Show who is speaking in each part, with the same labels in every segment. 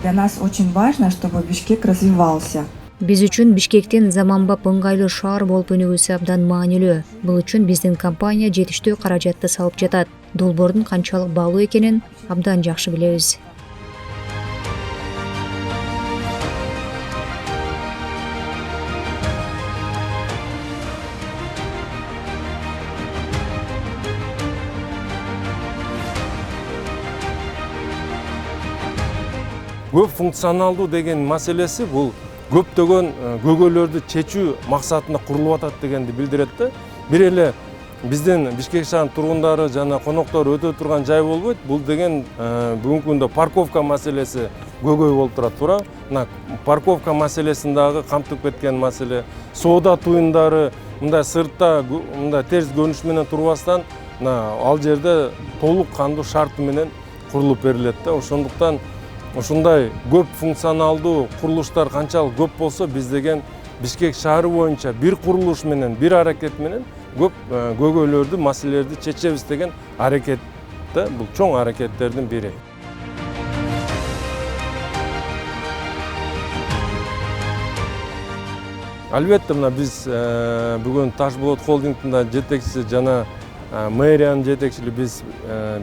Speaker 1: Для нас очень важно, чтобы Бишкек развивался.
Speaker 2: Биз үчүн Бишкектин заманбап ыңгайлуу шаар болуп өнүгүүсү абдан маанилүү. Бул үчүн биздин компания жетиштүү каражатты салып жатат. Долбоордун канчалык баалуу экенин абдан жакшы билебиз.
Speaker 3: Көп функционалдуу деген маселеси бул көптөгөн көйгөйлөрдү чечүү максатында курулуп атат дегенди билдирет да. Бир эле биздин Бишкек шаарынын тургундары жана коноктору өтө турган жай болбойт. Бул деген бүгүнкү күндө парковка маселеси көйгөй болуп турат. Туура. Мына парковка маселесин дагы камтып кеткен маселе. Соода туюмдары мындай сыртта мындай терс көрүнүш менен турбастан ал жерде толук кандуу шарты менен курулуп берилет да. Ошондуктан ушундай көп функционалдуу курулуштар канчалык көп болсо, биз деген Бишкек шаары боюнча бир курулуш менен, бир аракет менен көп көйгөйлөрдү, маселелерди чечебиз деген аракет да. Бул чоң аракеттердин бири. Албетте, мына биз бүгүн Ташболот холдингдин жетекчиси жана мэриянын жетекчилиги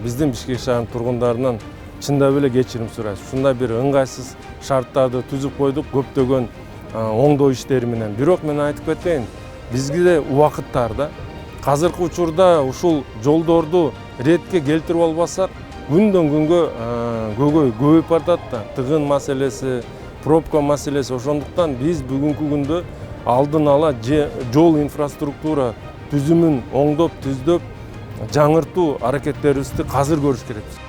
Speaker 3: биздин Бишкек шаарынын тургундарынан чындап эле кечирим сурайбыз. Ушундай бир ыңгайсыз шарттарды түзүп койдук көптөгөн оңдоо иштери менен. Бирок мен айтып кетейин, бизге убакыттар да. Азыркы учурда ушул жолдорду ретке келтирип албасак, күндөн күнгө көйгөй көбөйүп атат да. Тыгын маселеси, пробка маселеси. Ошондуктан биз бүгүнкү күндө алдын ала жол инфраструктура түзүмүн оңдоп, түздөп, жаңыртуу аракеттерибизди азыр көрүш керекпиз.